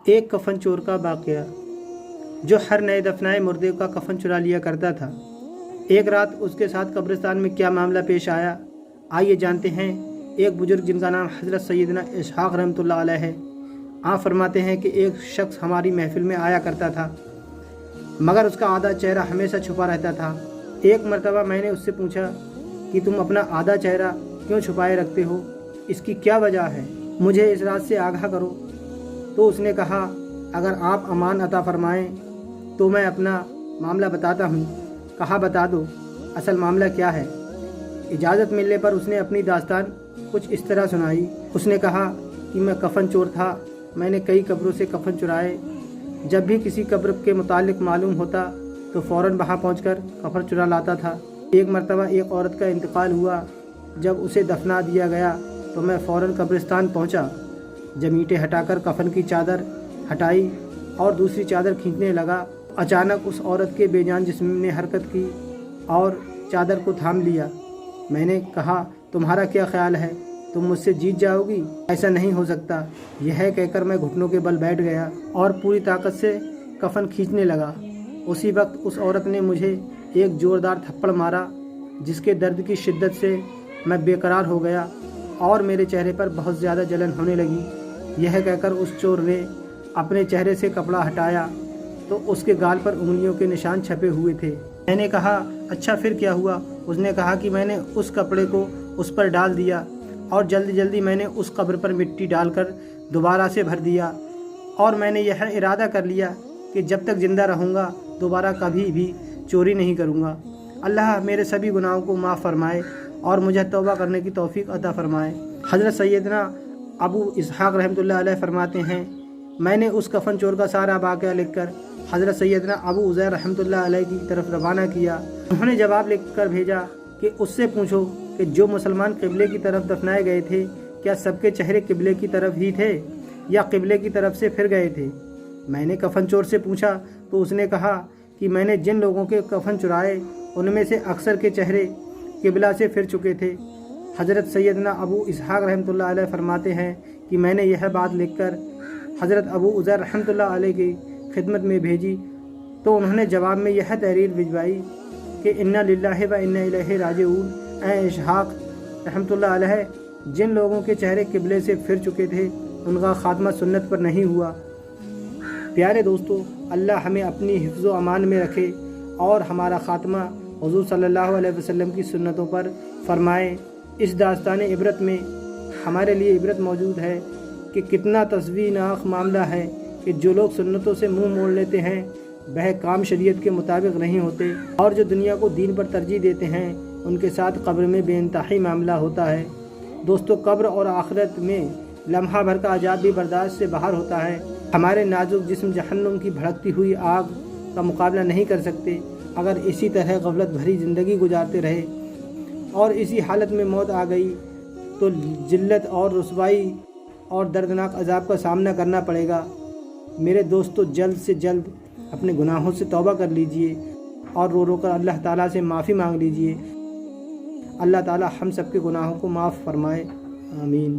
ایک کفن چور کا واقعہ جو ہر نئے دفنائے مردے کا کفن چرا لیا کرتا تھا۔ ایک رات اس کے ساتھ قبرستان میں کیا معاملہ پیش آیا، آئیے جانتے ہیں۔ ایک بزرگ جن کا نام حضرت سیدنا اسحاق رحمۃ اللہ علیہ ہے، آپ فرماتے ہیں کہ ایک شخص ہماری محفل میں آیا کرتا تھا مگر اس کا آدھا چہرہ ہمیشہ چھپا رہتا تھا۔ ایک مرتبہ میں نے اس سے پوچھا کہ تم اپنا آدھا چہرہ کیوں چھپائے رکھتے ہو، اس کی کیا وجہ ہے، مجھے اس رات سے آگاہ کرو۔ تو اس نے کہا اگر آپ امان عطا فرمائیں تو میں اپنا معاملہ بتاتا ہوں۔ کہا بتا دو، اصل معاملہ کیا ہے۔ اجازت ملنے پر اس نے اپنی داستان کچھ اس طرح سنائی۔ اس نے کہا کہ میں کفن چور تھا، میں نے کئی قبروں سے کفن چرائے۔ جب بھی کسی قبر کے متعلق معلوم ہوتا تو فوراً وہاں پہنچ کر کفن چرا لاتا تھا۔ ایک مرتبہ ایک عورت کا انتقال ہوا، جب اسے دفنا دیا گیا تو میں فوراً قبرستان پہنچا۔ جب اینٹیں ہٹا کر کفن کی چادر ہٹائی اور دوسری چادر کھینچنے لگا، اچانک اس عورت کے بے جان جسم نے حرکت کی اور چادر کو تھام لیا۔ میں نے کہا تمہارا کیا خیال ہے، تم مجھ سے جیت جاؤ گی؟ ایسا نہیں ہو سکتا، یہ ہے کہہ کر میں گھٹنوں کے بل بیٹھ گیا اور پوری طاقت سے کفن کھینچنے لگا۔ اسی وقت اس عورت نے مجھے ایک زوردار تھپڑ مارا جس کے درد کی شدت سے میں بے قرار ہو گیا اور میرے چہرے پر بہت زیادہ جلن ہونے لگی۔ یہ کہہ کر اس چور نے اپنے چہرے سے کپڑا ہٹایا تو اس کے گال پر انگلیوں کے نشان چھپے ہوئے تھے۔ میں نے کہا اچھا پھر کیا ہوا؟ اس نے کہا کہ میں نے اس کپڑے کو اس پر ڈال دیا اور جلدی میں نے اس قبر پر مٹی ڈال کر دوبارہ سے بھر دیا، اور میں نے یہ ارادہ کر لیا کہ جب تک زندہ رہوں گا دوبارہ کبھی بھی چوری نہیں کروں گا۔ اللہ میرے سبھی گناہوں کو معاف فرمائے اور مجھے توبہ کرنے کی توفیق عطا فرمائے۔ حضرت سیدنا ابو اسحاق رحمۃ اللہ علیہ فرماتے ہیں میں نے اس کفن چور کا سارا واقعہ لکھ کر حضرت سیدنا ابو عزیر رحمۃ اللہ علیہ کی طرف روانہ کیا۔ انہوں نے جواب لکھ کر بھیجا کہ اس سے پوچھو کہ جو مسلمان قبلے کی طرف دفنائے گئے تھے کیا سب کے چہرے قبلے کی طرف ہی تھے یا قبلے کی طرف سے پھر گئے تھے؟ میں نے کفن چور سے پوچھا تو اس نے کہا کہ میں نے جن لوگوں کے کفن چرائے ان میں سے اکثر کے چہرے قبلہ سے پھر چکے تھے۔ حضرت سیدنا ابو اسحاق رحمۃ اللہ علیہ فرماتے ہیں کہ میں نے یہ بات لکھ کر حضرت ابو عزیر رحمۃ اللہ علیہ کی خدمت میں بھیجی تو انہوں نے جواب میں یہ تحریر بھجوائی کہ انا للہ و انا الیہ راجعون۔ اے اسحاق رحمۃ اللہ علیہ، جن لوگوں کے چہرے قبلے سے پھر چکے تھے ان کا خاتمہ سنت پر نہیں ہوا۔ پیارے دوستو، اللہ ہمیں اپنی حفظ و امان میں رکھے اور ہمارا خاتمہ حضور صلی اللہ علیہ وسلم کی سنتوں پر فرمائے۔ اس داستان عبرت میں ہمارے لیے عبرت موجود ہے کہ کتنا تسویحناک معاملہ ہے کہ جو لوگ سنتوں سے منہ موڑ لیتے ہیں وہ کام شریعت کے مطابق نہیں ہوتے، اور جو دنیا کو دین پر ترجیح دیتے ہیں ان کے ساتھ قبر میں بے انتہائی معاملہ ہوتا ہے۔ دوستو، قبر اور آخرت میں لمحہ بھر کا عذاب بھی برداشت سے باہر ہوتا ہے۔ ہمارے نازک جسم جہنم کی بھڑکتی ہوئی آگ کا مقابلہ نہیں کر سکتے۔ اگر اسی طرح غفلت بھری زندگی گزارتے رہے اور اسی حالت میں موت آ گئی تو ذلت اور رسوائی اور دردناک عذاب کا سامنا کرنا پڑے گا۔ میرے دوستو، جلد سے جلد اپنے گناہوں سے توبہ کر لیجئے اور رو کر اللہ تعالیٰ سے معافی مانگ لیجئے۔ اللہ تعالیٰ ہم سب کے گناہوں کو معاف فرمائے، آمین۔